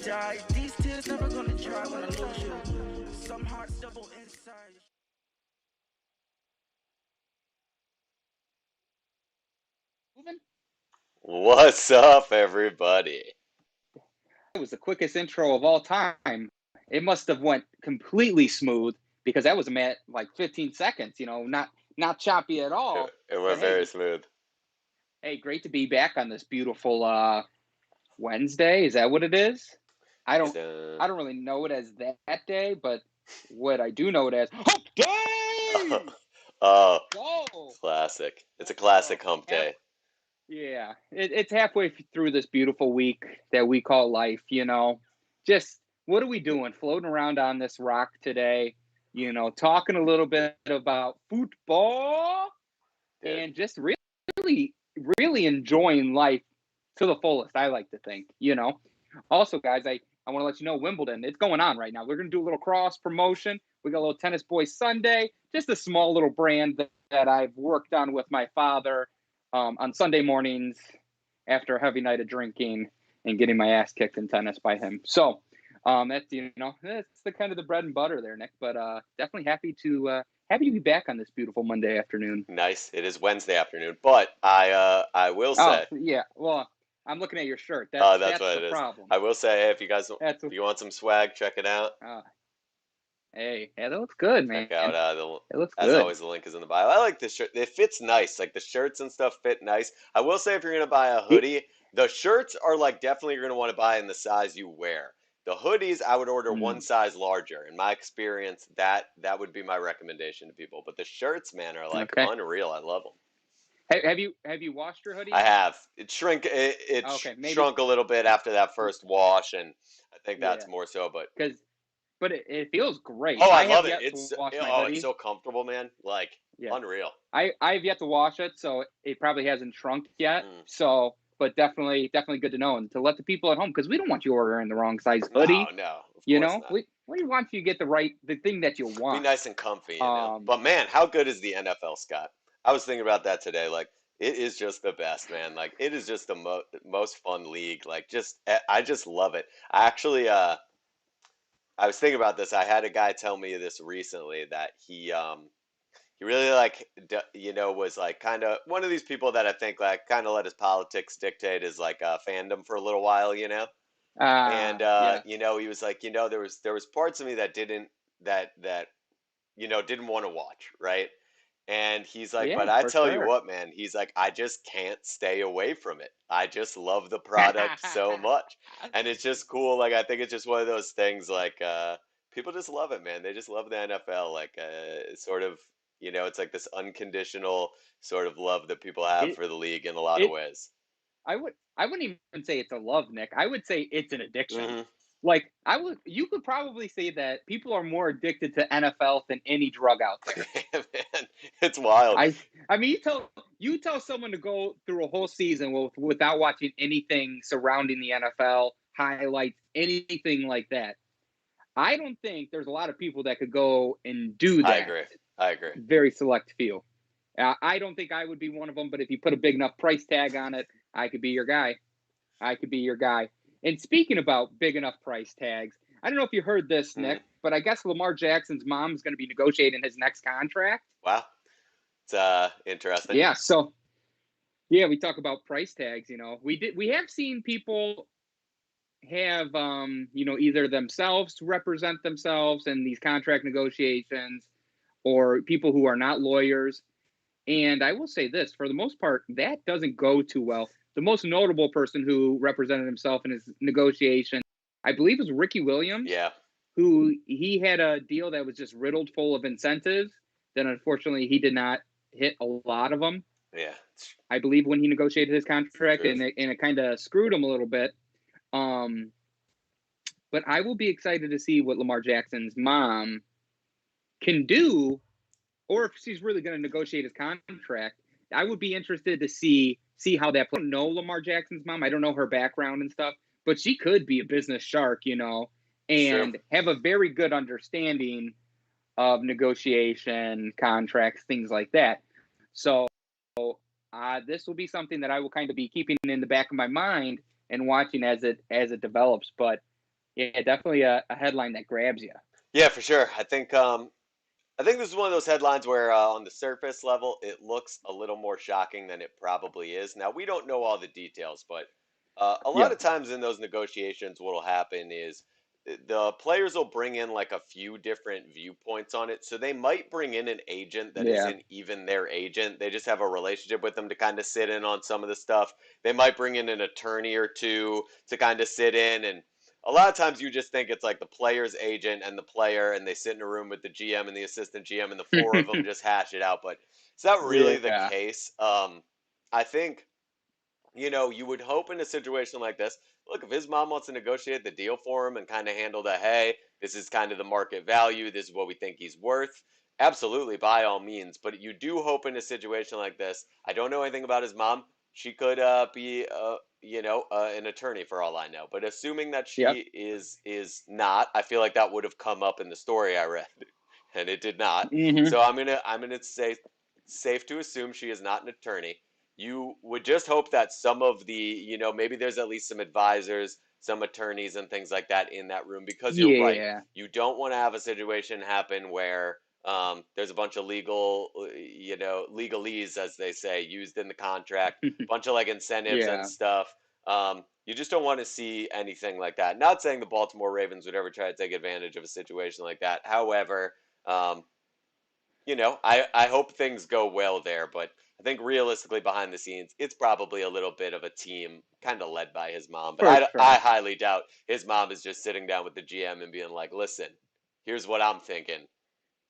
die. These tears never gonna dry when I lose you. Some hearts double inside. What's up, everybody? It was the quickest intro of all time. It must have went completely smooth because that was like 15 seconds. Not choppy at all. It went very smooth. Hey, great to be back on this beautiful Wednesday. Is that what it is? I don't really know it as that day, but what I do know it as Hump Day. Oh, classic! It's a classic Hump Day. Yeah, it's halfway through this beautiful week that we call life, Just what are we doing? Floating around on this rock today, talking a little bit about football and just really enjoying life to the fullest, I like to think, Also, guys, I want to let you know Wimbledon, it's going on right now. We're going to do a little cross promotion. We got a little Tennis Boys Sunday, just a small little brand that I've worked on with my father. On Sunday mornings after a heavy night of drinking and getting my ass kicked in tennis by him. So that's that's the kind of the bread and butter there, Nick. But definitely happy to be back on this beautiful Monday afternoon. Nice. It is Wednesday afternoon, but I will say. Oh yeah, well I'm looking at your shirt. That's what the it is. problem. I will say, hey, if you want some swag, check it out. Hey, that looks good, man. Check out it looks as good. always, the link is in the bio. I like this shirt. It fits nice. Like the shirts and stuff fit nice. I will say if you're gonna buy a hoodie, the shirts are like definitely you're gonna want to buy in the size you wear. The hoodies I would order one size larger. In my experience, that would be my recommendation to people. But the shirts, man, are like unreal. I love them. Have you washed your hoodie? I have. It shrunk a little bit after that first wash, and I think that's more so. But it feels great. Oh, I love it. It's so comfortable, man. Like unreal. I have yet to wash it, so it probably hasn't shrunk yet. So, but definitely good to know and to let the people at home, because we don't want you ordering the wrong size hoodie. No, of course not. We want you to get the thing that you want. Be nice and comfy, But man, how good is the NFL, Scott? I was thinking about that today. Like, it is just the best, man. Like, it is just the most fun league. Like, I just love it. I actually, I was thinking about this. I had a guy tell me this recently that he really was like kind of one of these people that I think like kind of let his politics dictate his like fandom for a little while, And he was like, there was parts of me that didn't want to watch, right? And he's like, but I tell you what, man, he's like, I just can't stay away from it. I just love the product so much. And it's just cool. Like, I think it's just one of those things like people just love it, man. They just love the NFL. Like, sort of, it's like this unconditional sort of love that people have for the league in a lot of ways. I wouldn't even say it's a love, Nick. I would say it's an addiction. Like you could probably say that people are more addicted to NFL than any drug out there. Man, it's wild. I mean, you tell someone to go through a whole season without watching anything surrounding the NFL, highlights, anything like that. I don't think there's a lot of people that could go and do that. I agree. Very select few. I don't think I would be one of them, but if you put a big enough price tag on it, I could be your guy. And speaking about big enough price tags, I don't know if you heard this, Nick, but I guess Lamar Jackson's mom is going to be negotiating his next contract. Wow. It's interesting. Yeah, so we talk about price tags, We have seen people have either themselves represent themselves in these contract negotiations or people who are not lawyers. And I will say this, for the most part, that doesn't go too well. The most notable person who represented himself in his negotiation, I believe, was Ricky Williams. Yeah. Who he had a deal that was just riddled full of incentives. Then, unfortunately, he did not hit a lot of them. Yeah. I believe when he negotiated his contract, and it kind of screwed him a little bit. But I will be excited to see what Lamar Jackson's mom can do, or if she's really going to negotiate his contract. I would be interested to see how that plays. I don't know Lamar Jackson's mom. I don't know her background and stuff, but she could be a business shark, and have a very good understanding of negotiation, contracts, things like that. So this will be something that I will kind of be keeping in the back of my mind and watching as it develops. But Yeah, definitely a headline that grabs you. Yeah, for sure. I think this is one of those headlines where, on the surface level, it looks a little more shocking than it probably is. Now, we don't know all the details, but a lot Yep. of times in those negotiations, what will happen is the players will bring in like a few different viewpoints on it. So they might bring in an agent that Yeah. isn't even their agent. They just have a relationship with them to kind of sit in on some of the stuff. They might bring in an attorney or two to kind of sit in, and a lot of times you just think it's like the player's agent and the player, and they sit in a room with the GM and the assistant GM, and the four of them just hash it out. But it's not really the Yeah. case. I think, you would hope in a situation like this, look, if his mom wants to negotiate the deal for him and kind of handle the, hey, this is kind of the market value, this is what we think he's worth, absolutely, by all means. But you do hope in a situation like this, I don't know anything about his mom. She could be, an attorney for all I know. But assuming that Yep. she is not, I feel like that would have come up in the story I read, and it did not. Hmm. So I'm gonna say it's safe to assume she is not an attorney. You would just hope that some of the, maybe there's at least some advisors, some attorneys, and things like that in that room, because you're right. Yeah. You don't want to have a situation happen where there's a bunch of legalese, as they say, used in the contract, bunch of like incentives and Yeah. stuff. You just don't want to see anything like that. Not saying the Baltimore Ravens would ever try to take advantage of a situation like that. However, um, I hope things go well there, but I think realistically behind the scenes, it's probably a little bit of a team kind of led by his mom. But For I sure. highly doubt his mom is just sitting down with the GM and being like, listen, here's what I'm thinking.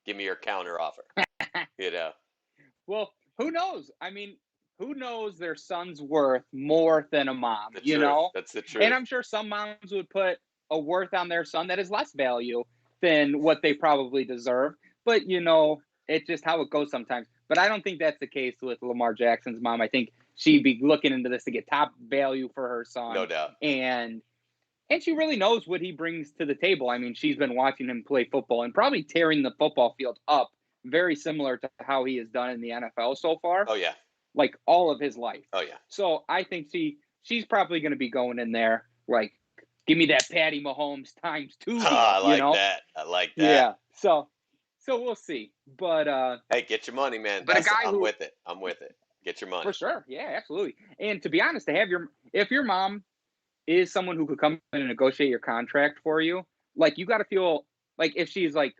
Give me your counter offer. You know, Well, who knows? I mean, who knows their son's worth more than a mom, the you truth. know? That's the And truth. I'm sure some moms would put a worth on their son that is less value than what they probably deserve. But, it's just how it goes sometimes. But I don't think that's the case with Lamar Jackson's mom. I think she'd be looking into this to get top value for her No son. doubt. And she really knows what he brings to the table. I mean, she's been watching him play football and probably tearing the football field up, very similar to how he has done in the NFL so far, Oh, yeah. like all of his life. Oh, yeah. So I think she's probably going to be going in there like, give me that Patty Mahomes times two deal, I like that. I like that. Yeah. So we'll see. Hey, get your money, man. But a guy I'm who, with it. I'm with it. Get your money. for sure, yeah, absolutely. And to be honest, to have if your mom is someone who could come in and negotiate your contract for you, like you got to feel like if she's like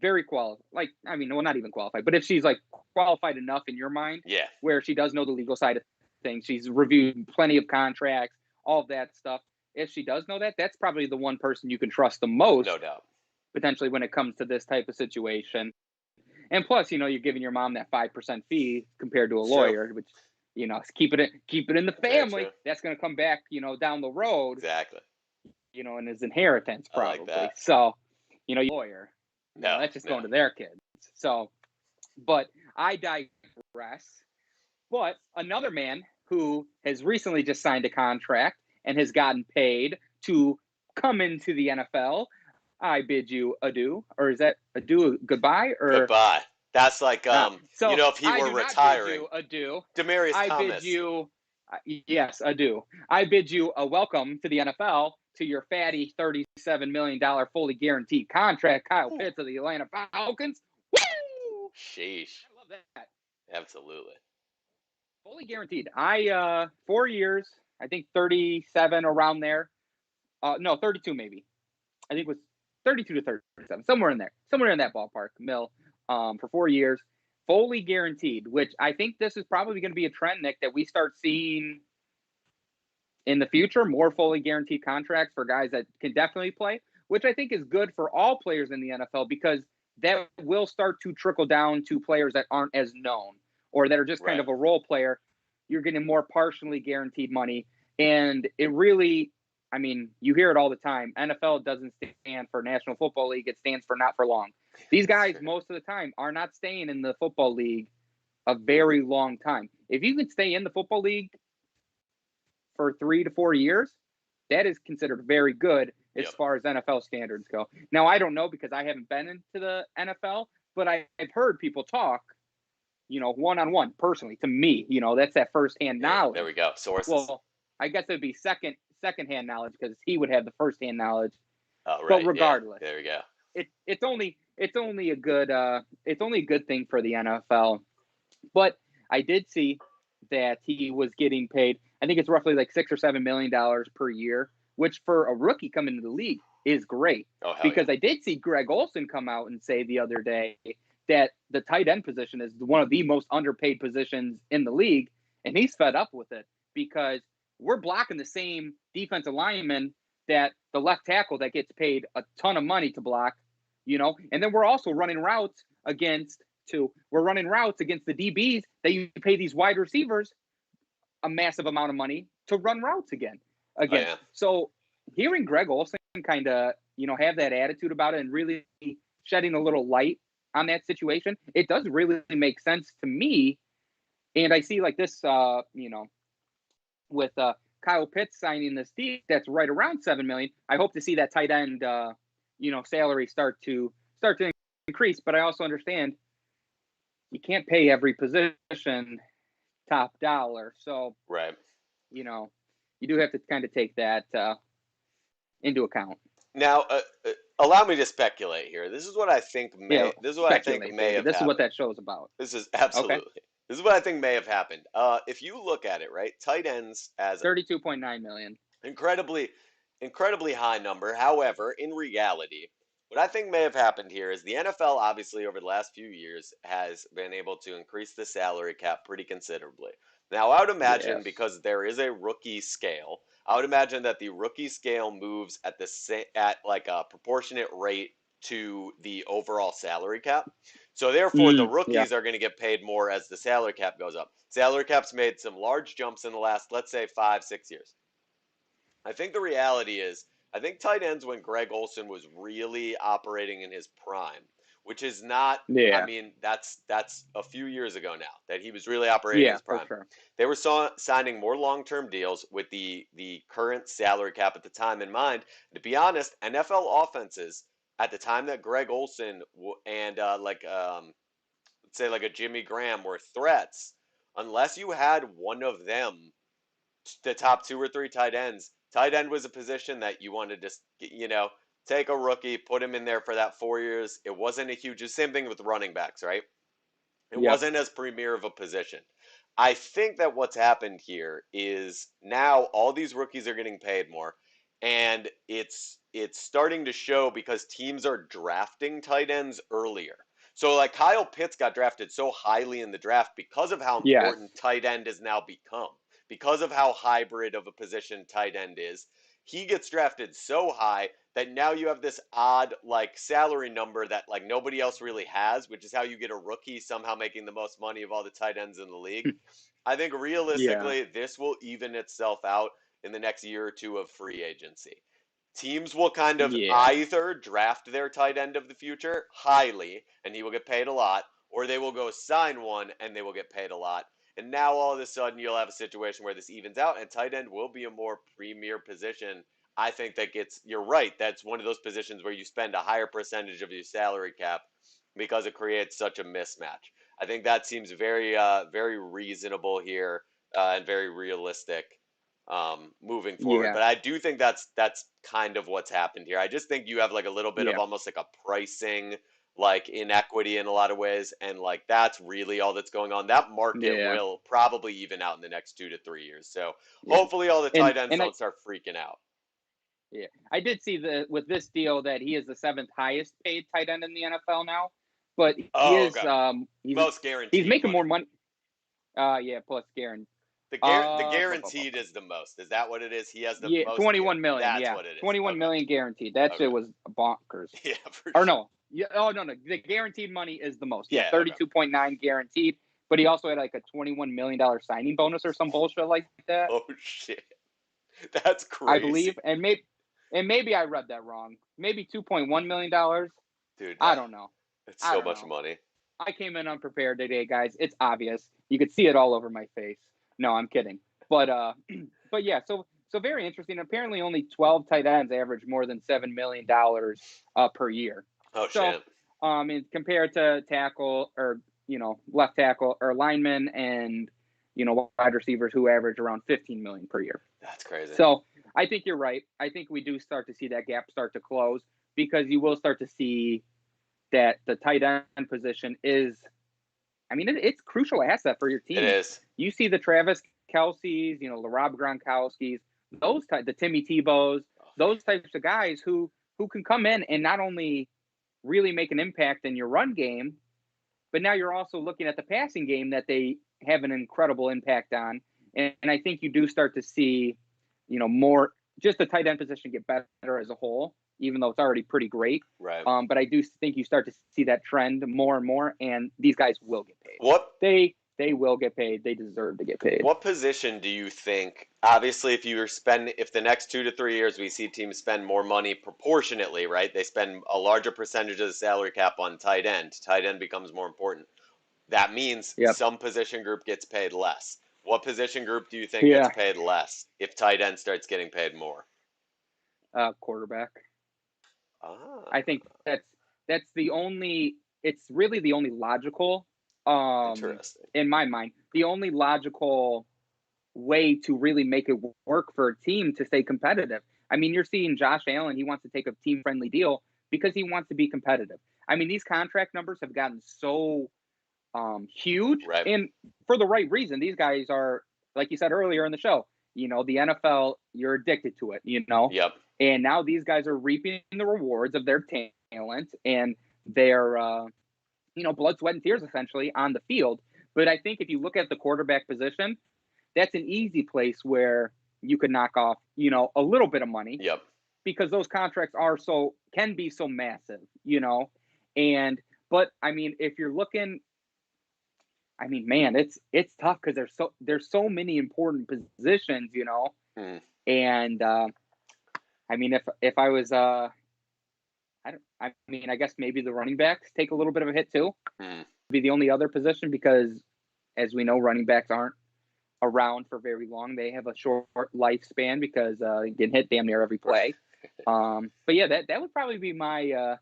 very qualified, like I mean, well, not even qualified, but if she's like qualified enough in your mind, Yeah. where she does know the legal side of things, she's reviewed plenty of contracts, all of that stuff. If she does know that, that's probably the one person you can trust the most, No doubt. potentially when it comes to this type of situation. And plus, you're giving your mom that 5% fee compared to a It's true. lawyer, which keep it in the Very family. true. That's going to come back, down the road, Exactly. in his inheritance I like probably. that. So, lawyer, No, that's just no. going to their kids. So, but I digress. But another man who has recently just signed a contract and has gotten paid to come into the NFL, I bid you adieu, or is that adieu goodbye or Goodbye. That's like, so if he I were do not bid retiring, you adieu. Demarius I bid Thomas. you yes, adieu. I bid you a welcome to the NFL to your fatty $37 million fully guaranteed contract, Kyle Ooh. Pitts of the Atlanta Falcons. Woo! Sheesh. I love that. Absolutely. Fully guaranteed. 4 years, I think 37 around there. No, 32 maybe. I think it was 32 to 37, somewhere in there, somewhere in that ballpark, Mill, for 4 years, fully guaranteed. Which I think this is probably going to be a trend, Nick, that we start seeing in the future, more fully guaranteed contracts for guys that can definitely play, which I think is good for all players in the NFL because that will start to trickle down to players that aren't as known or that are just kind Right. of a role player. You're getting more partially guaranteed money. And it really, I mean, you hear it all the time. NFL doesn't stand for National Football League. It stands for not for long. These guys, most of the time, are not staying in the football league a very long time. If you can stay in the football league for 3 to 4 years, that is considered very good as Yep. far as NFL standards go. Now, I don't know because I haven't been into the NFL, but I've heard people talk, one-on-one personally to me. That's that firsthand Hey, knowledge. there we go. Sources. Well, I guess it'd be second secondhand knowledge because he would have the firsthand knowledge. Oh, right. But regardless, there we go. It's only a good thing for the NFL. But I did see that he was getting paid. I think it's roughly like $6 or $7 million per year, which for a rookie coming into the league is great. Oh, hell because yeah. I did see Greg Olsen come out and say the other day that the tight end position is one of the most underpaid positions in the league, and he's fed up with it because we're blocking the same defensive lineman that the left tackle that gets paid a ton of money to block, and then we're also running routes against the DBs that you pay these wide receivers a massive amount of money to run routes again. Oh, yeah. So hearing Greg Olsen kind of, have that attitude about it and really shedding a little light on that situation, it does really make sense to me. And I see like this, with Kyle Pitts signing this deal that's right around $7 million. I hope to see that tight end, salary start to increase. But I also understand you can't pay every position top dollar. So, right. You do have to kind of take that into account. Now, allow me to speculate here. This is what I think may. This is what I think may have. This happened. is what that show's about. This is absolutely. Okay. This is what I think may have happened. If you look at it, right, tight ends as $32.9 million. Incredibly high number. However, in reality, what I think may have happened here is the NFL, obviously, over the last few years, has been able to increase the salary cap pretty considerably. Now, I would imagine because there is a rookie scale, I would imagine that the rookie scale moves at like a proportionate rate to the overall salary cap. So therefore, the rookies are going to get paid more as the salary cap goes up. Salary cap's made some large jumps in the last, let's say, 5-6 years. I think the reality is, I think tight ends when Greg Olsen was really operating in his prime, which is not, I mean, that's a few years ago now that he was really operating in his prime. For sure. They were signing more long-term deals with the current salary cap at the time in mind. To be honest, NFL offenses at the time that Greg Olsen and let's say like a Jimmy Graham were threats, unless you had one of them, the top 2 or 3 tight ends. Tight end was a position that you wanted to, take a rookie, put him in there for that 4 years. It wasn't a huge, same thing with running backs, right? It wasn't as premier of a position. I think that what's happened here is now all these rookies are getting paid more, and it's starting to show because teams are drafting tight ends earlier. So like Kyle Pitts got drafted so highly in the draft because of how important tight end has now become. Because of how hybrid of a position tight end is, he gets drafted so high that now you have this odd like salary number that like nobody else really has, which is how you get a rookie somehow making the most money of all the tight ends in the league. I think realistically, this will even itself out in the next year or two of free agency. Teams will kind of either draft their tight end of the future highly and he will get paid a lot, or they will go sign one and they will get paid a lot. And now all of a sudden you'll have a situation where this evens out and tight end will be a more premier position. I think you're right. That's one of those positions where you spend a higher percentage of your salary cap because it creates such a mismatch. I think that seems very, very reasonable here and very realistic moving forward. But I do think that's kind of what's happened here. I just think you have like a little bit of almost like a pricing like inequity in a lot of ways, and like that's really all that's going on. That market will probably even out in the next 2 to 3 years. So hopefully all the tight ends don't start freaking out. Yeah, I did see with this deal that he is the 7th highest paid tight end in the NFL now, but he's most guaranteed. He's making more money. Plus guaranteed. The guaranteed is the most. Is that what it is? He has the most. 21 million. That's what it is. 21 million guaranteed. That shit was bonkers. Yeah, for or sure. no. Yeah. Oh no. The guaranteed money is the most. 32.9 guaranteed. But he also had like a $21 million signing bonus or some bullshit like that. Oh shit. That's crazy. I believe, and maybe I read that wrong. Maybe $2.1 million. Dude, I don't know. It's so much money. I came in unprepared today, guys. It's obvious. You could see it all over my face. No, I'm kidding. But yeah, so very interesting. Apparently only 12 tight ends average more than $7 million per year. Oh shit. And compared to tackle or left tackle or linemen and wide receivers who average around 15 million per year. That's crazy. So I think you're right. I think we do start to see that gap start to close because you will start to see that the tight end position is, I mean, it's a crucial asset for your It team. is. You see the Travis Kelce's, the Rob Gronkowski's, the Timmy Tebow's, those types of guys who can come in and not only really make an impact in your run game, but now you're also looking at the passing game that they have an incredible impact on. And I think you do start to see, more just the tight end position get better as a whole, even though it's already pretty great. Right. But I do think you start to see that trend more and more, and these guys will get paid. What? They will get paid. They deserve to get paid. What position do you think? Obviously, if the next 2 to 3 years we see teams spend more money proportionately, right? They spend a larger percentage of the salary cap on tight end. Tight end becomes more important. That means some position group gets paid less. What position group do you think gets paid less if tight end starts getting paid more? Quarterback. Ah. I think that's the only. It's really the only logical. Interesting. In my mind, the only logical way to really make it work for a team to stay competitive. I mean, you're seeing Josh Allen. He wants to take a team-friendly deal because he wants to be competitive. I mean, these contract numbers have gotten so huge, right. And for the right reason. These guys are, like you said earlier in the show, the NFL, you're addicted to it, Yep. And now these guys are reaping the rewards of their talent and their blood, sweat, and tears essentially on the field. But I think if you look at the quarterback position, that's an easy place where you could knock off, a little bit of money. Yep. Because those contracts can be so massive, but I mean, if you're looking, I mean, man, it's tough because there's so many important positions, and I mean, if I was I guess maybe the running backs take a little bit of a hit too. Be the only other position because, as we know, running backs aren't around for very long. They have a short lifespan because getting hit damn near every play. But yeah, that would probably be my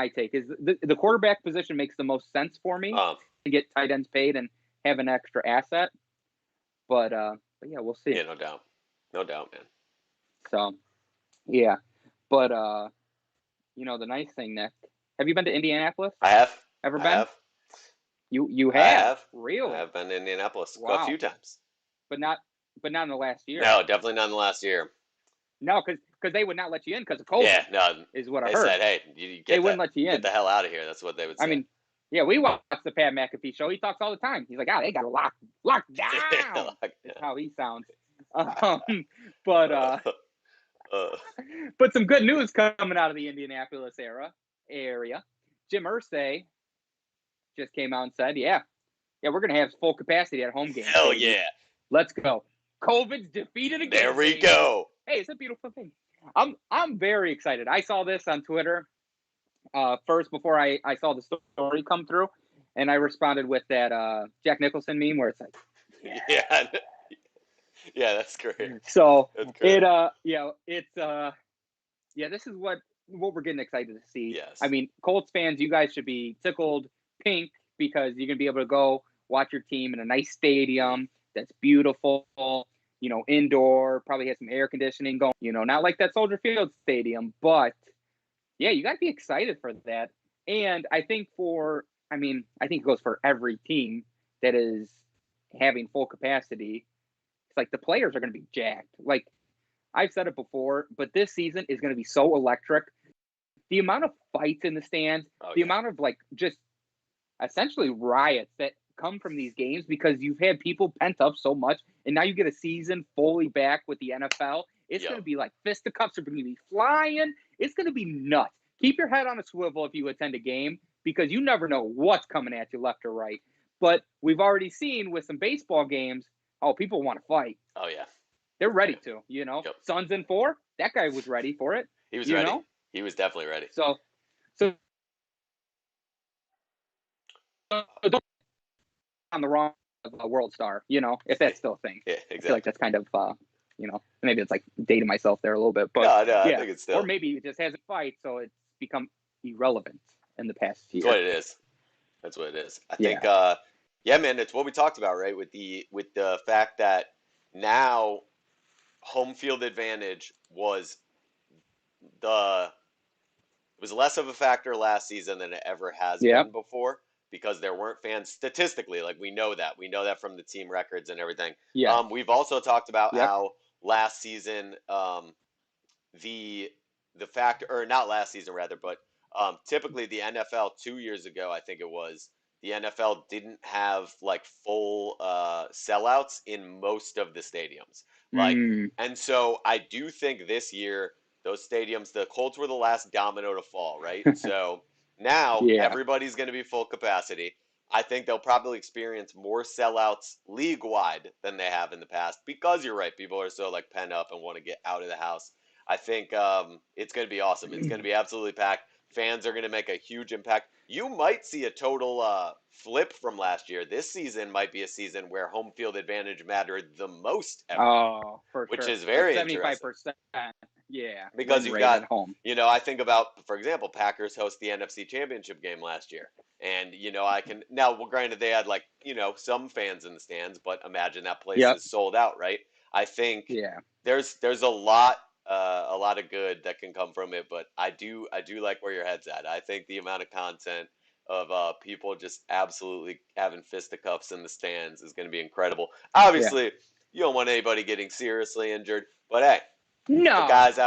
take. Is the quarterback position makes the most sense for me to get tight ends paid and have an extra asset. But yeah, we'll see. Yeah, no doubt, man. So yeah, but the nice thing, Nick, have you been to Indianapolis? I have. Ever been? I have. You have? I have. Really? I have been to Indianapolis Wow. a few times. But not in the last year. No, definitely not in the last year. No, because they would not let you in because of COVID. Yeah, no. Is what I heard. They said, hey, they wouldn't let you in. Get the hell out of here. That's what they would say. I mean, yeah, we watch the Pat McAfee show. He talks all the time. He's like, they got locked down. That's how he sounds. But some good news coming out of the Indianapolis area. Jim Irsay just came out and said, yeah, we're going to have full capacity at home games. Hell yeah. Let's go. COVID's defeated again. There we go. Hey, it's a beautiful thing. I'm very excited. I saw this on Twitter first before I saw the story come through, and I responded with that Jack Nicholson meme where it's like, yeah. Yeah, that's great. So that's great. This is what we're getting excited to see. Yes. I mean, Colts fans, you guys should be tickled pink because you're gonna be able to go watch your team in a nice stadium that's beautiful, indoor, probably has some air conditioning going, not like that Soldier Field stadium, but yeah, you got to be excited for that. And I think it goes for every team that is having full capacity. It's like the players are going to be jacked. Like I've said it before, but this season is going to be so electric. The amount of fights in the stands, amount of just essentially riots that come from these games because you've had people pent up so much, and now you get a season fully back with the NFL. It's going to be like fisticuffs are going to be flying. It's going to be nuts. Keep your head on a swivel if you attend a game because you never know what's coming at you left or right. But we've already seen with some baseball games, people want to fight. Oh, yeah. They're ready to, Suns in 4, that guy was ready for it. He was ready. He was definitely ready. So don't on the wrong world star, if that's still a thing. Yeah, exactly. I feel like that's kind of, maybe it's like dating myself there a little bit. But no, I think it's still. Or maybe it just hasn't fight, so it's become irrelevant in the past year. That's what it is. I think, man, it's what we talked about, right? With the fact that now home field advantage the it was less of a factor last season than it ever has Yep. been before because there weren't fans statistically. Like we know that. We know that from the team records and everything. Yeah. We've also talked about Yep. how last season the factor, or not last season rather, but typically the NFL 2 years ago, I think it was, the NFL didn't have like full sellouts in most of the stadiums. Like, and so I do think this year those stadiums, the Colts were the last domino to fall, right? So now Yeah. everybody's going to be full capacity. I think they'll probably experience more sellouts league wide than they have in the past because you're right. People are so like pent up and want to get out of the house. I think it's going to be awesome. It's going to be absolutely packed. Fans are going to make a huge impact. You might see a total flip from last year. This season might be a season where home field advantage mattered the most ever. Oh, for which sure. is very That interesting. 75%. Yeah. Because Win you've rate got, at home. I think about, for example, Packers host the NFC Championship game last year. And, I can, now, well, granted, they had like, some fans in the stands, but imagine that place Yep. is sold out, right? I think Yeah. there's a lot of good that can come from it, but I do like where your head's at. I think the amount of content of people just absolutely having fisticuffs in the stands is going to be incredible. Yeah. Obviously, you don't want anybody getting seriously injured, but hey, No. if a guy's But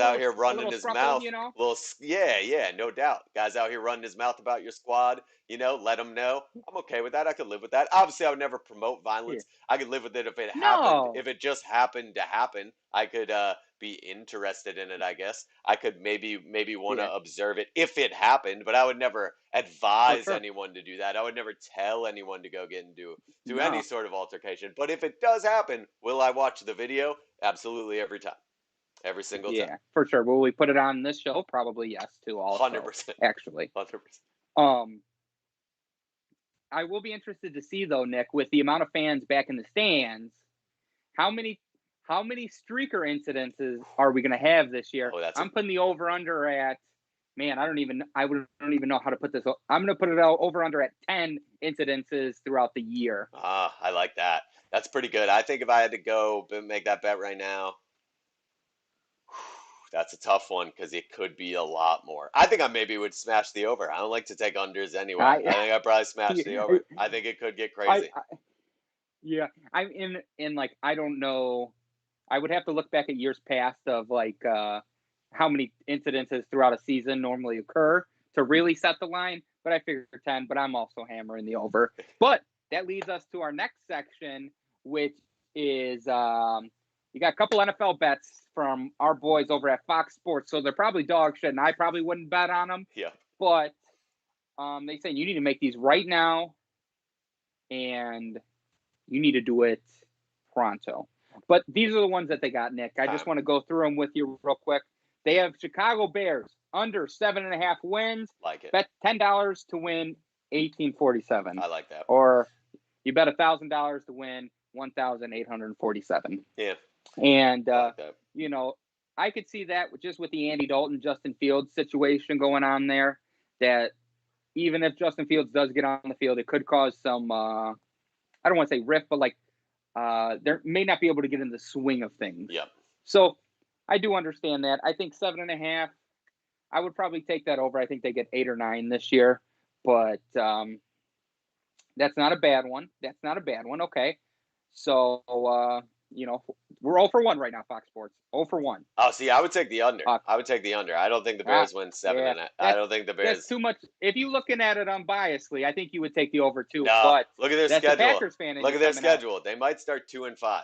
out here a running little his scruffle, mouth, yeah, no doubt. Guys out here running his mouth about your squad, let him know. I'm okay with that. I could live with that. Obviously, I would never promote Yeah. violence. I could live with it if it happened. No. If it just happened to happen, I could be interested in it, I guess. I could maybe want Yeah. to observe it if it happened, but I would never For advise sure. anyone to do that. I would never tell anyone to go get into any No. sort of altercation. But if it does happen, will I watch the video? Absolutely every time. Every single time. Yeah, for sure. Will we put it on this show? Probably yes, too. Also, 100%. actually, 100%. I will be interested to see though, Nick, with the amount of fans back in the stands, how many streaker incidences are we going to have this year? Oh, I'm putting the over under at, man, I don't even know how to put this. I'm going to put it over under at 10 incidences throughout the year. I like that. That's pretty good. I think if I had to go make that bet right now, that's a tough one because it could be a lot more. I think I maybe would smash the over. I don't like to take unders anyway. I think I'd probably smash the over. I think it could get crazy. Yeah, I'm in like, I don't know. I would have to look back at years past of like how many incidences throughout a season normally occur to really set the line. But I figure 10, but I'm also hammering the over. But that leads us to our next section, which is you got a couple NFL bets from our boys over at Fox Sports. So they're probably dog shit, and I probably wouldn't bet on them. Yeah. But they say you need to make these right now, and you need to do it pronto. But these are the ones that they got, Nick. I just want to go through them with you real quick. They have Chicago Bears under 7.5 wins. Like it. Bet $10 to win $18.47. I like that. Or you bet $1,000 to win $1,847. Yeah. And like I could see that just with the Andy Dalton, Justin Fields situation going on there. That even if Justin Fields does get on the field, it could cause some. I don't want to say rift, but like they may not be able to get in the swing of things. Yeah. So I do understand that. I think 7.5. I would probably take that over. I think they get 8 or 9 this year, but that's not a bad one. Okay. So we're 0 for 1 right now, Fox Sports. 0 for 1. Oh, see, I would take the under. I would take the under. I don't think the Bears win 7 and I don't think the Bears. That's too much. If you're looking at it unbiasedly, I think you would take the over too. No, but look at their that's schedule. A Packers fan look at their schedule. They might start 2-5.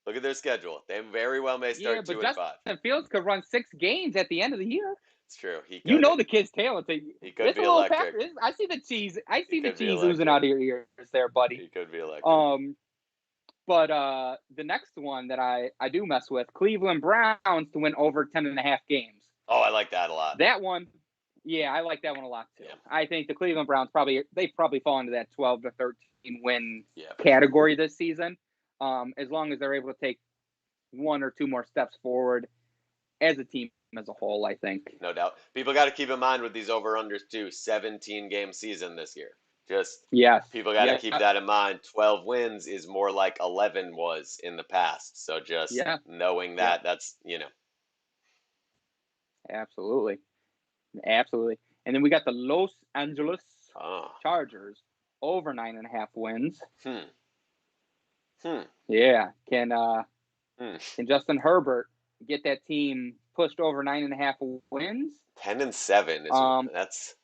Look at their schedule. They very well may start 2-5. Justin Fields could run 6 games at the end of the year. It's true. He could. You know the kid's talented. He could be electric. I see the cheese. I see the cheese oozing out of your ears there, buddy. He could be electric. But the next one that I do mess with, Cleveland Browns to win over 10.5 games. Oh, I like that a lot. That one, yeah, I like that one a lot too. Yeah. I think the Cleveland Browns they probably fall into that 12 to 13 win category this season. As long as they're able to take 1 or 2 more steps forward as a team as a whole, I think. No doubt. People got to keep in mind with these over-unders too, 17-game season this year. Just Yes. people got to keep that in mind. 12 wins is more like 11 was in the past. So just Yeah. knowing Yep. that, that's, you know. Absolutely. Absolutely. And then we got the Los Angeles Chargers over 9.5 wins. Yeah. Can Justin Herbert get that team pushed over 9.5 wins? 10-7 is that's.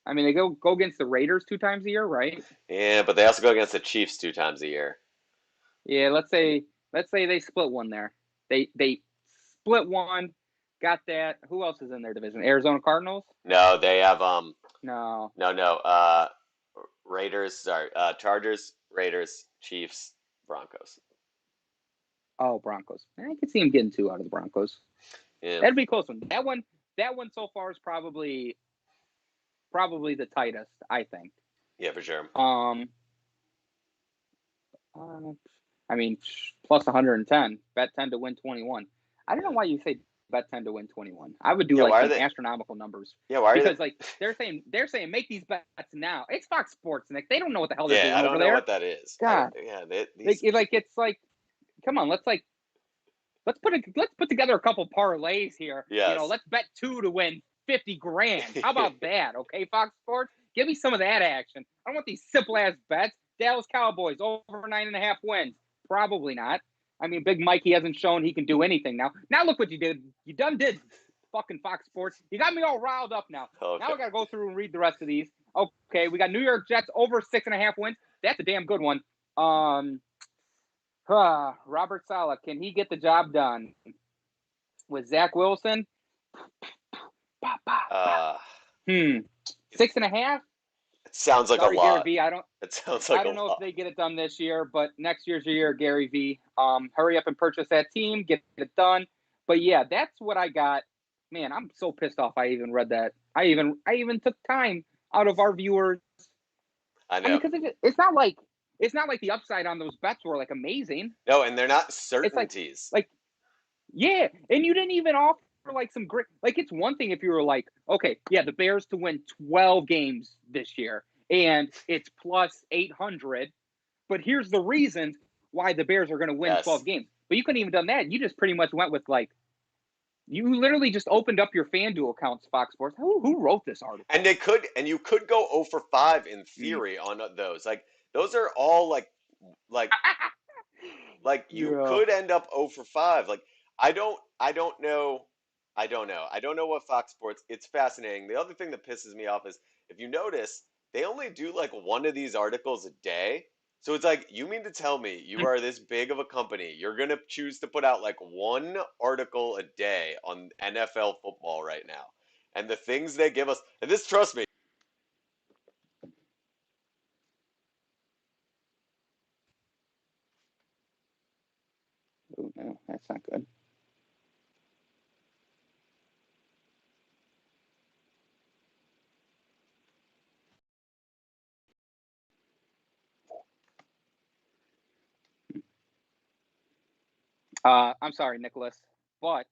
I mean, they go against the Raiders 2 times a year, right? Yeah, but they also go against the Chiefs 2 times a year. Yeah, let's say they split one there. They split one, got that. Who else is in their division? Arizona Cardinals? No, they have No. Raiders, sorry, Chargers, Raiders, Chiefs, Broncos. Oh, Broncos. I could see him getting 2 out of the Broncos. Yeah. That'd be a close one. That one so far is probably the tightest, I think. Yeah, for sure. I mean, plus 110. Bet 10 to win 21. I don't know why you say bet 10 to win 21. I would do some astronomical numbers. Yeah, why are because they're saying make these bets now. It's Fox Sports, Nick. They don't know what the hell they're doing I don't over know there. what that is. God. It's like, come on, let's put together a couple parlays here. Yes. Let's bet 2 to win 50 grand. How about that? Okay, Fox Sports, give me some of that action. I don't want these simple ass bets. Dallas Cowboys over 9.5 wins. Probably not. I mean, Big Mikey hasn't shown he can do anything now. Now look what you did. You done did, fucking Fox Sports. You got me all riled up now. Okay. Now I got to go through and read the rest of these. Okay, we got New York Jets over 6.5 wins. That's a damn good one. Robert Saleh, can he get the job done? With Zach Wilson? 6.5? It sounds like Sorry, a lot. Gary V. It sounds like I don't know if they get it done this year, but next year's your year, Gary V. Hurry up and purchase that team, get it done. But yeah, that's what I got. Man, I'm so pissed off. I even read that. I even took time out of our viewers. I know, because it's not like the upside on those bets were amazing. No, and they're not certainties. Yeah, and you didn't even offer some great. It's one thing if you were okay, yeah, the Bears to win 12 games this year, and it's plus 800. But here's the reasons why the Bears are going to win 12 games. But you couldn't even done that. You just pretty much went with you literally just opened up your FanDuel accounts, Fox Sports. Who wrote this article? And you could go 0 for 5 in theory on those. Those are all you could end up 0 for 5. I don't know. I don't know what Fox Sports. It's fascinating. The other thing that pisses me off is if you notice, they only do one of these articles a day. So it's you mean to tell me you are this big of a company, you're going to choose to put out one article a day on NFL football right now. And the things they give us, and this, trust me. Oh, no, that's not good. I'm sorry, Nicholas, but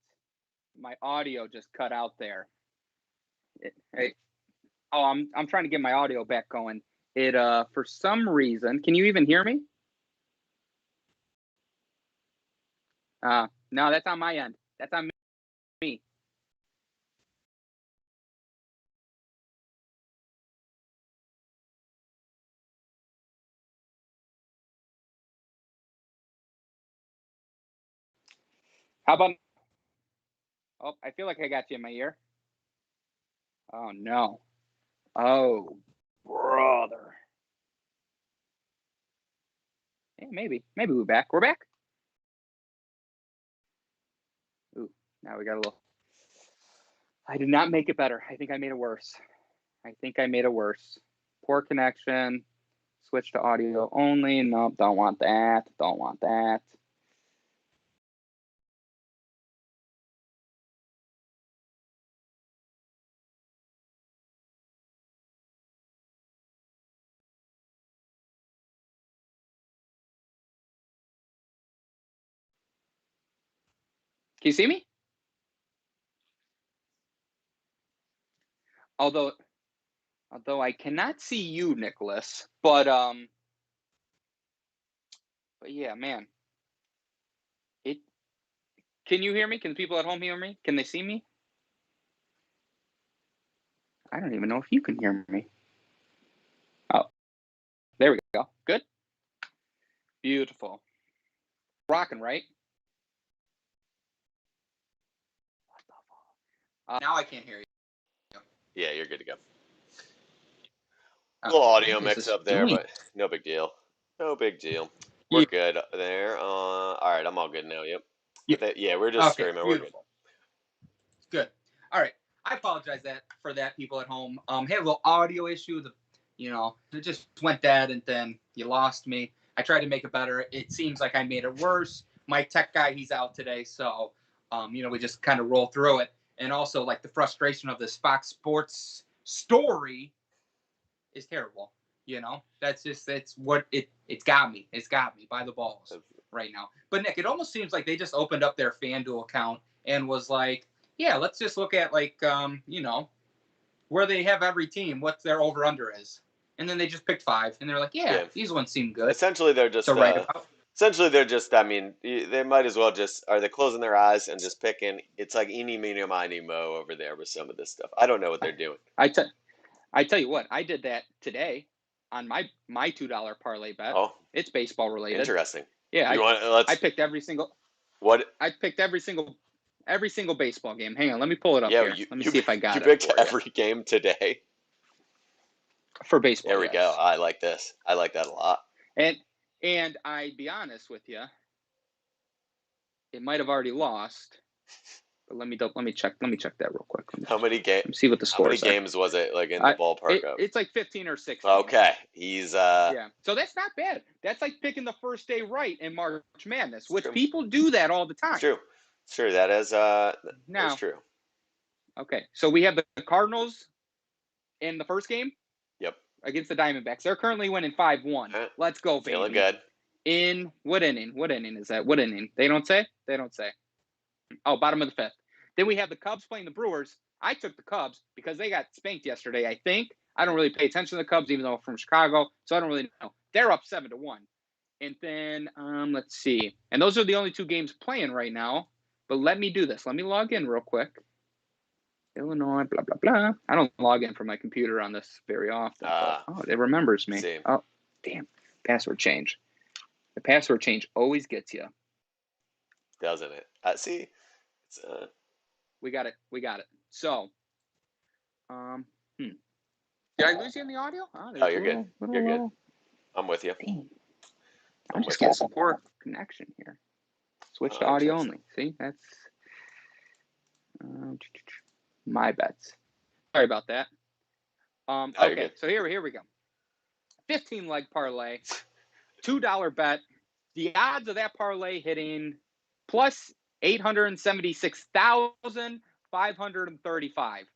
my audio just cut out there. I'm trying to get my audio back going. It for some reason, can you even hear me? No, that's on my end. That's on me. How about? Oh, I feel like I got you in my ear. Oh no. Oh, brother. Yeah, maybe we're back. We're back. Ooh, now we got a little. I did not make it better. I think I made it worse. Poor connection. Switch to audio only. Nope, don't want that. Don't want that. Can you see me? Although Although I cannot see you, Nicholas. But yeah, man. Can you hear me? Can the people at home hear me? Can they see me? I don't even know if you can hear me. Oh, there we go. Good. Beautiful. Rocking, right? Now I can't hear you. Yeah, you're good to go. Oh, Little audio what is mix this up there, doing? but no big deal. No big deal. We're Yeah. good there. All right, I'm all good now. Yep. Yeah. Yeah, we're just Okay, screaming. beautiful. Good. All right. I apologize for that, people at home. Had a little audio issue. It just went dead, and then you lost me. I tried to make it better. It seems like I made it worse. My tech guy, he's out today, so we just kind of roll through it. And also, like, the frustration of this Fox Sports story is terrible. It's what it's got me. It's got me by the balls right now. But Nick, it almost seems like they just opened up their FanDuel account and was like, yeah, let's just look at, like, where they have every team, what their over under is. And then they just picked 5 and they're like, yeah. These ones seem good. Essentially, they're just I mean, they might as well just, are they closing their eyes and just picking? It's like eeny, meeny, miny, mo over there with some of this stuff. I don't know what they're doing. I tell you what, I did that today on my $2 parlay bet. Oh, it's baseball related. Interesting. Yeah, I picked every single. What? I picked every single baseball game. Hang on, let me pull it up here. Let me see if I got it. You picked every game today for baseball. There we go. I like this. I like that a lot. And I be honest with you, it might have already lost. But let me check. Let me check that real quick. How many games? See what the score is. How many games was it, like, in the ballpark of? It's like 15 or 16. Okay, he's yeah. So that's not bad. That's like picking the first day right in March Madness, which people do that all the time. It's true. It's true. That is that's true. Okay, so we have the Cardinals in the first game. Yep. Against the Diamondbacks. They're currently winning 5-1. Let's go, baby. Feeling good. In what inning? What inning is that? What inning? They don't say? They don't say. Oh, bottom of the 5th. Then we have the Cubs playing the Brewers. I took the Cubs because they got spanked yesterday, I think. I don't really pay attention to the Cubs, even though I'm from Chicago, so I don't really know. They're up 7-1. And then, let's see. And those are the only 2 games playing right now. But let me do this. Let me log in real quick. Illinois, blah, blah, blah. I don't log in from my computer on this very often. But, it remembers me. Same. Oh, damn. Password change. The password change always gets you. Doesn't it? See? It's, We got it. So, Did I lose you in the audio? Oh, you're good. You're good. I'm with you. Dang. I'm just getting some poor connection here. Switch to audio only. See, that's my bets. Sorry about that. Okay, so here we go. 15 leg parlay, $2 bet. The odds of that parlay hitting plus 876,535.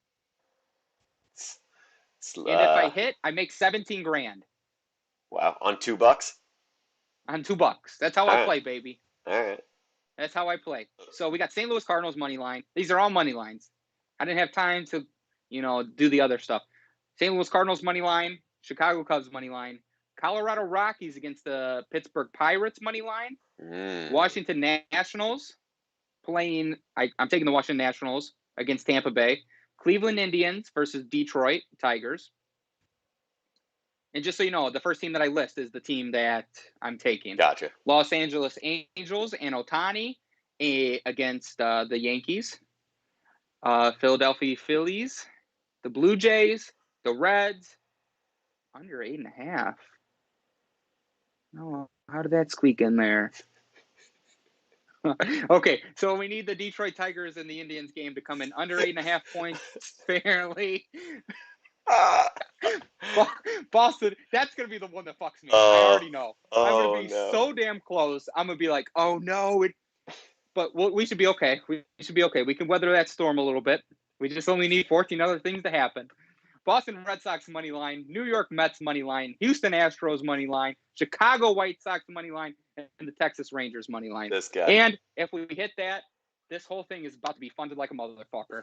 And if I hit, I make 17 grand. Wow, on $2? On $2. That's how I play, baby. All right. That's how I play. So we got St. Louis Cardinals money line. These are all money lines. I didn't have time to, do the other stuff. St. Louis Cardinals money line, Chicago Cubs money line, Colorado Rockies against the Pittsburgh Pirates money line, Washington Nationals playing. I'm taking the Washington Nationals against Tampa Bay, Cleveland Indians versus Detroit Tigers. And just so you know, the first team that I list is the team that I'm taking. Gotcha. Los Angeles Angels and Ohtani against the Yankees. Philadelphia Phillies, the Blue Jays, the Reds, under 8.5. No, how did that squeak in there? Okay, so we need the Detroit Tigers and the Indians game to come in under 8.5 points fairly. Boston, that's going to be the one that fucks me. I already know. I'm going to be so damn close. I'm going to be like, oh, no. But we should be okay. We should be okay. We can weather that storm a little bit. We just only need 14 other things to happen. Boston Red Sox money line, New York Mets money line, Houston Astros money line, Chicago White Sox money line, and the Texas Rangers money line. This guy. And if we hit that, this whole thing is about to be funded like a motherfucker.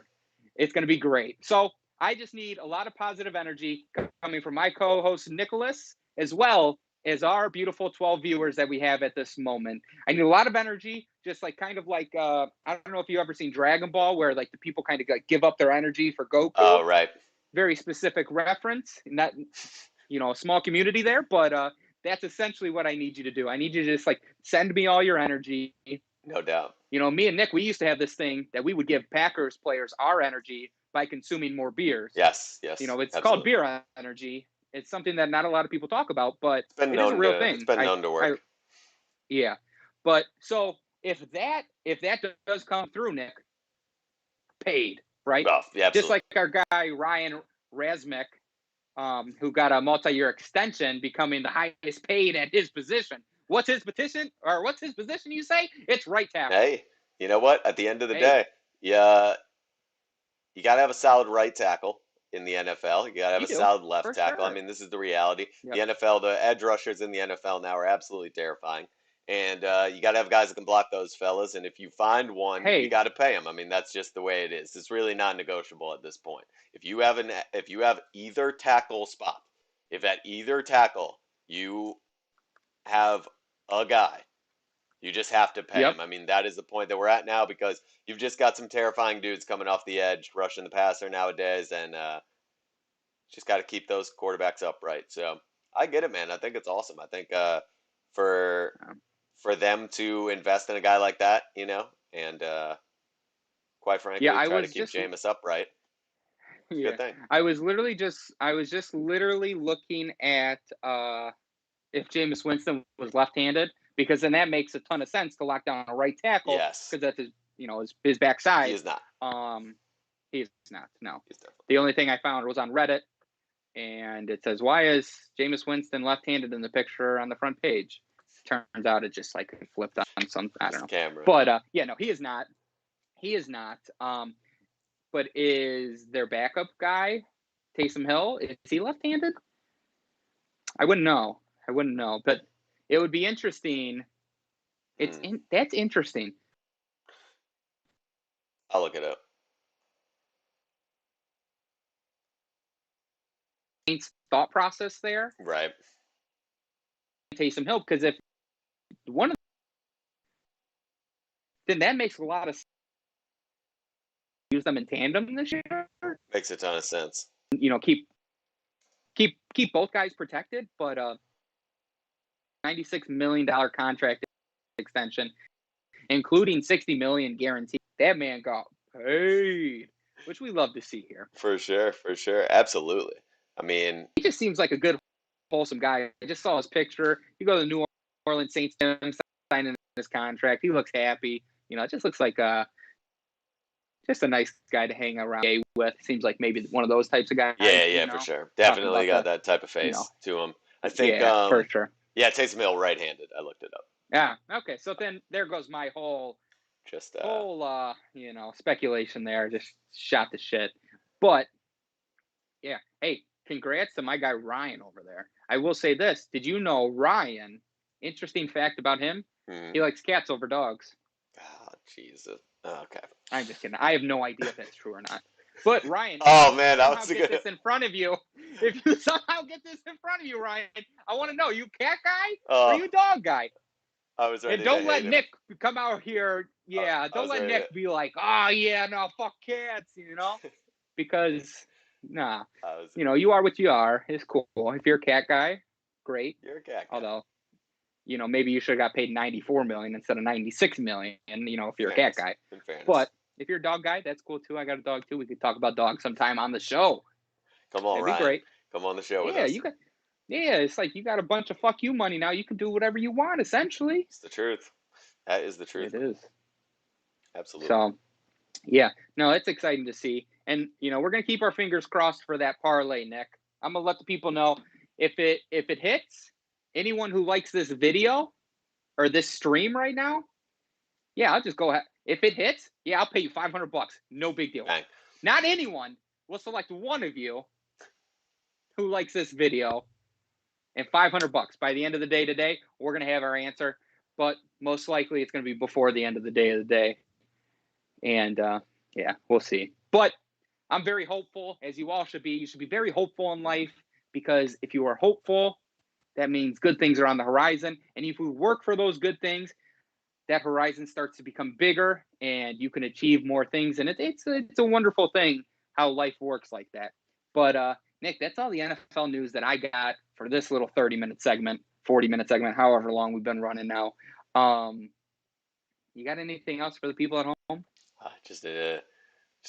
It's going to be great. So I just need a lot of positive energy coming from my co-host Nicholas, as well as our beautiful 12 viewers that we have at this moment. I need a lot of energy, just like kind of like I don't know if you ever seen Dragon Ball, where like the people kind of like give up their energy for Goku. Oh, right. Very specific reference, not a small community there, but that's essentially what I need you to do. I need you to just like send me all your energy. No doubt. Me and Nick, we used to have this thing that we would give Packers players our energy by consuming more beers. Yes. It's absolutely. called beer energy. It's something that not a lot of people talk about, but it is a real thing. It's been known to work. Yeah. But so if that does come through, Nick, paid, right? Oh, yeah, absolutely. Just like our guy Ryan Razmick, who got a multi-year extension, becoming the highest paid at his position. What's his position? Or what's his position, you say? It's right tackle. Hey, you know what? At the end of the day, you got to have a solid right tackle in the NFL. You got to have a solid left tackle. Sure. I mean, this is the reality. Yep. The NFL, the edge rushers in the NFL now are absolutely terrifying. And you got to have guys that can block those fellas. And if you find one, you got to pay them. I mean, that's just the way it is. It's really not negotiable at this point. If you have either tackle spot, if at either tackle you have a guy, you just have to pay him. I mean, that is the point that we're at now, because you've just got some terrifying dudes coming off the edge, rushing the passer nowadays, and just got to keep those quarterbacks upright. So I get it, man. I think it's awesome. I think for them to invest in a guy like that, and quite frankly, try to keep Jameis upright. It's a good thing. I was just literally looking at if Jameis Winston was left-handed, because then that makes a ton of sense to lock down a right tackle. Yes. Because that's his backside. He is not. He's not. No. He's definitely. The only thing I found was on Reddit, and it says, "Why is Jameis Winston left-handed in the picture on the front page?" Turns out it just like flipped on some, I don't know. Camera. But no, he is not. He is not. But is their backup guy, Taysom Hill, is he left-handed? I wouldn't know, but it would be interesting. That's interesting. I'll look it up. Thought process there, right? Taysom Hill, because if then that makes a lot of sense. Use them in tandem this year. Makes a ton of sense. Keep both guys protected, but $96 million contract extension, including $60 million guaranteed. That man got paid, which we love to see here. For sure, absolutely. I mean, he just seems like a good, wholesome guy. I just saw his picture. You go to the New Orleans Saints, signing his contract. He looks happy. It just looks like just a nice guy to hang around with. Seems like maybe one of those types of guys. Yeah, for sure. Definitely got that type of face to him. I think. For sure. Yeah, Taysom Hill right-handed. I looked it up. Yeah. Okay. So then there goes my whole speculation there. Just shot the shit. But yeah. Hey, congrats to my guy Ryan over there. I will say this. Did you know Ryan? Interesting fact about him. He likes cats over dogs. Oh, Jesus. Okay. I'm just kidding. I have no idea if that's true or not. But Ryan, oh man, I was get this in front of you. If you somehow get this in front of you, Ryan, I want to know: you cat guy or you dog guy? I was ready. And don't let Nick come out here. Yeah, don't let Nick be like, "Oh yeah, no, fuck cats," because you are what you are. It's cool. If you're a cat guy, great. You're a cat guy. Although, maybe you should have got paid $94 million instead of $96 million. If you're a cat guy, but if you're a dog guy, that's cool too. I got a dog too. We could talk about dogs sometime on the show. Come on, Ryan. Be great. Come on the show with us. It's like you got a bunch of fuck you money now. You can do whatever you want, essentially. It's the truth. That is the truth. It is. Absolutely. So, yeah. No, it's exciting to see. And, we're going to keep our fingers crossed for that parlay, Nick. I'm going to let the people know if it hits, anyone who likes this video or this stream right now, yeah, I'll just go ahead. If it hits, yeah, I'll pay you $500. No big deal. Bang. Not anyone. We'll select one of you who likes this video, and $500 by the end of the day today. We're gonna have our answer, but most likely it's gonna be before the end of the day. And yeah, we'll see. But I'm very hopeful, as you all should be. You should be very hopeful in life, because if you are hopeful, that means good things are on the horizon. And if we work for those good things, that horizon starts to become bigger and you can achieve more things. And it's a wonderful thing how life works like that. But Nick, that's all the NFL news that I got for this little 30-minute segment, 40-minute segment, however long we've been running now. You got anything else for the people at home? Just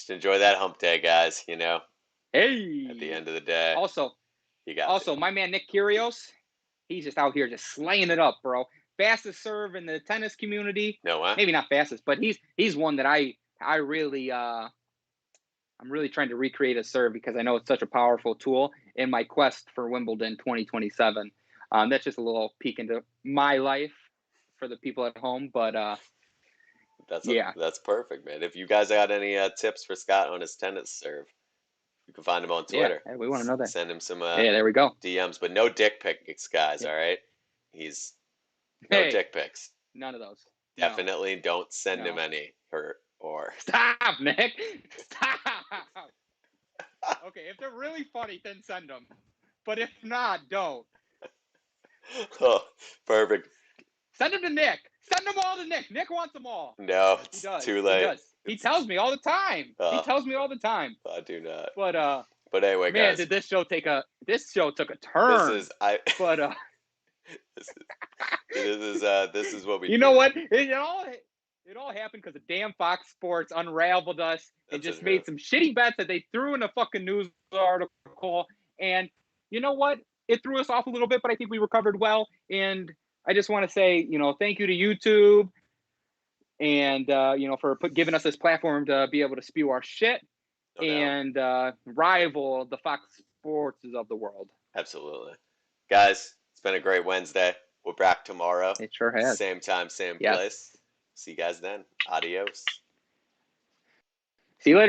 enjoy that hump day, guys. Hey, at the end of the day, also, you got to. my man Nick Kyrgios, he's just out here just slaying it up, bro. Fastest serve in the tennis community. No, what? Maybe not fastest, but he's one that I really I'm really trying to recreate a serve, because I know it's such a powerful tool in my quest for Wimbledon 2027. That's just a little peek into my life for the people at home, but that's perfect, man. If you guys got any tips for Scott on his tennis serve, you can find him on Twitter. Yeah, we want to know that. Send him some there we go. DMs, but no dick pics, guys. Yeah. All right, he's no dick pics. None of those. Definitely don't send him any. Or stop, Nick. Stop. Okay, if they're really funny, then send them. But if not, don't. Oh, perfect. Send them to Nick. Send them all to Nick. Nick wants them all. No, it's too late. He does. He tells me all the time. He tells me all the time. I do not. But anyway, man, guys, did this show took a turn. This is what we. You know what? It all happened because the damn Fox Sports unraveled us and just made some shitty bets that they threw in a fucking news article. And you know what? It threw us off a little bit, but I think we recovered well. And I just want to say, thank you to YouTube and, for giving us this platform to be able to spew our shit and rival the Fox Sports of the world. Absolutely. Guys, it's been a great Wednesday. We're back tomorrow. It sure has. Same time, same place. See you guys then. Adios.